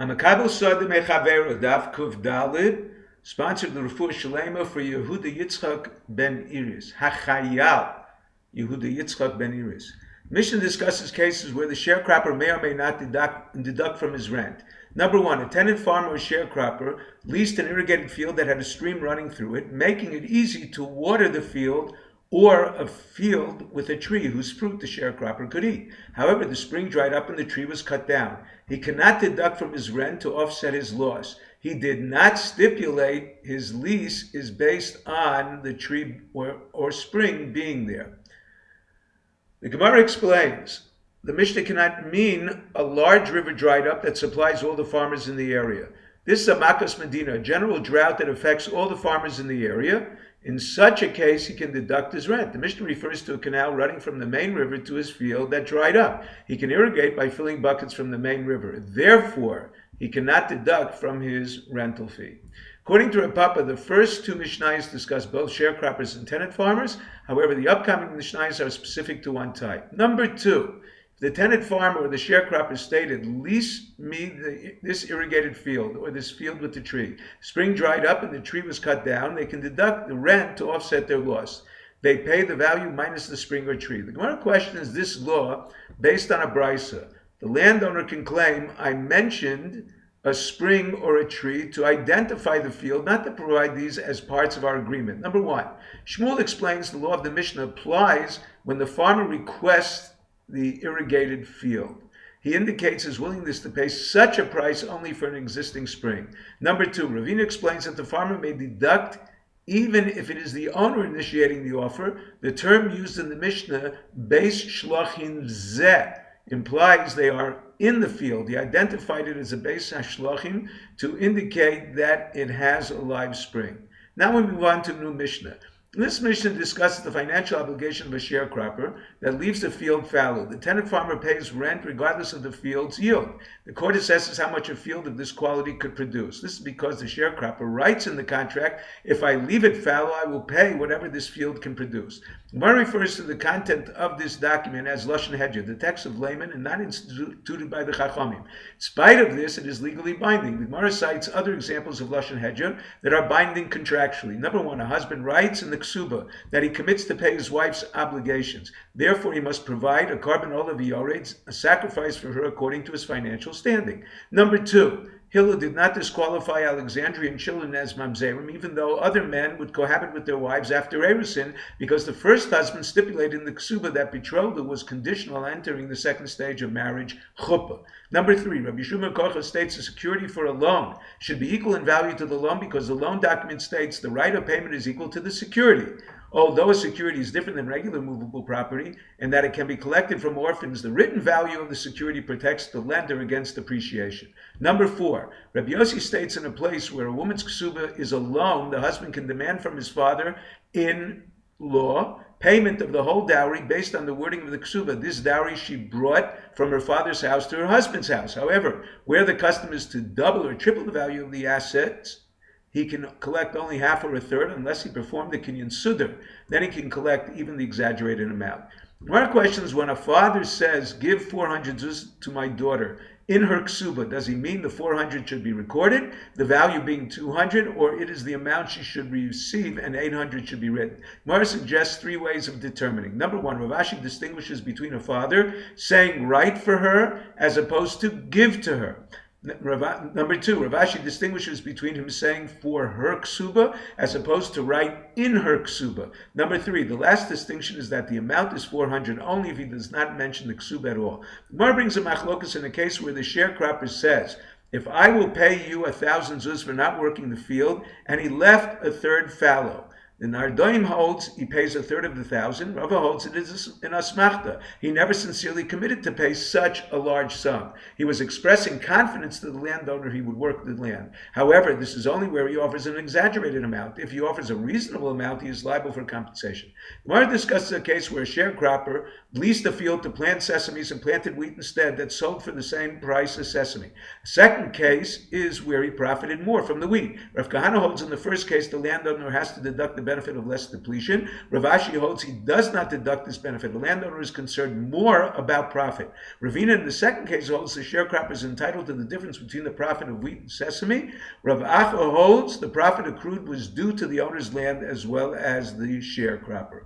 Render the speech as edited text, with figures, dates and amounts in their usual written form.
המקבל חבירו דף ק"ד, sponsored the Refuah Shalema for Yehuda Yitzchak ben Iris. Hachayal Yehuda Yitzchak ben Iris. Mishnah discusses cases where the sharecropper may or may not deduct from his rent. Number one, a tenant farmer or sharecropper leased an irrigated field that had a stream running through it, making it easy to water the field or a field with a tree whose fruit the sharecropper could eat. However, the spring dried up and the tree was cut down. He cannot deduct from his rent to offset his loss. He did not stipulate his lease is based on the tree or spring being there. The Gemara explains, the Mishnah cannot mean a large river dried up that supplies all the farmers in the area. This is a makas medina, a general drought that affects all the farmers in the area. In such a case, he can deduct his rent. The Mishnah refers to a canal running from the main river to his field that dried up. He can irrigate by filling buckets from the main river. Therefore, he cannot deduct from his rental fee. According to Rav Papa, the first two Mishnayos discuss both sharecroppers and tenant farmers. However, the upcoming Mishnayos are specific to one type. Number two, if the tenant farmer or the sharecropper stated, lease me this irrigated field or this field with the tree. Spring dried up and the tree was cut down, they can deduct the rent to offset their loss. They pay the value minus the spring or tree. The Gemara question is this law based on a brisa. The landowner can claim, I mentioned a spring or a tree to identify the field, not to provide these as parts of our agreement. Number one, Shmuel explains the law of the Mishnah applies when the farmer requests the irrigated field. He indicates his willingness to pay such a price only for an existing spring. Number two, Ravina explains that the farmer may deduct even if it is the owner initiating the offer. The term used in the Mishnah, beis shlachin zeh, implies they are in the field. He identified it as a beis hashlachim to indicate that it has a live spring. Now we move on to a new Mishnah. This Mishnah discusses the financial obligation of a sharecropper that leaves the field fallow. The tenant farmer pays rent regardless of the field's yield. The court assesses how much a field of this quality could produce. This is because the sharecropper writes in the contract, if I leave it fallow, I will pay whatever this field can produce. Gemara refers to the content of this document as Lashon Hedya, the text of layman and not instituted by the Chachamim. In spite of this, it is legally binding. The Gemara cites other examples of Lashon Hedya that are binding contractually. Number one, a husband writes in the ksuba that he commits to pay his wife's obligations. Therefore, he must provide a carbon olav yoretz, a sacrifice for her according to his financial standing. Number two, Hillel did not disqualify Alexandrian children as mamzerim, even though other men would cohabit with their wives after erusin, because the first husband stipulated in the ksuba that betrothal was conditional on entering the second stage of marriage, chuppah. Number three, Rabbi Yeshua Kocha states the security for a loan should be equal in value to the loan because the loan document states the right of payment is equal to the security. Although a security is different than regular movable property and that it can be collected from orphans, the written value of the security protects the lender against depreciation. Number four, Rabbi Yossi states in a place where a woman's ksuba is a loan, the husband can demand from his father in law payment of the whole dowry based on the wording of the ksuba. This dowry she brought from her father's house to her husband's house. However, where the custom is to double or triple the value of the assets, he can collect only half or a third unless he performed the kinyan sudar. Then he can collect even the exaggerated amount. One question is when a father says, give 400 zuz to my daughter in her ksuba, does he mean the 400 should be recorded, the value being 200, or it is the amount she should receive and 800 should be written? Mara suggests three ways of determining. Number one, Rav Ashi distinguishes between a father saying write for her as opposed to give to her. Number two, Rav Ashi distinguishes between him saying for her ksuba as opposed to write in her ksuba. Number three, the last distinction is that the amount is 400 only if he does not mention the ksuba at all. The Gemara brings a machlokas in a case where the sharecropper says, if I will pay you 1,000 zuz for not working the field, and he left a third fallow. The Nardoim holds he pays a third of the 1,000. Rava holds it is an asmachta. He never sincerely committed to pay such a large sum. He was expressing confidence to the landowner he would work the land. However, this is only where he offers an exaggerated amount. If he offers a reasonable amount, he is liable for compensation. Gemara discusses a case where a sharecropper leased a field to plant sesames and planted wheat instead that sold for the same price as sesame. A second case is where he profited more from the wheat. Rav Kahana holds in the first case the landowner has to deduct the benefit of less depletion. Rav Ashi holds he does not deduct this benefit. The landowner is concerned more about profit. Ravina, in the second case, holds the sharecropper is entitled to the difference between the profit of wheat and sesame. Rav Acha holds the profit accrued was due to the owner's land as well as the sharecropper.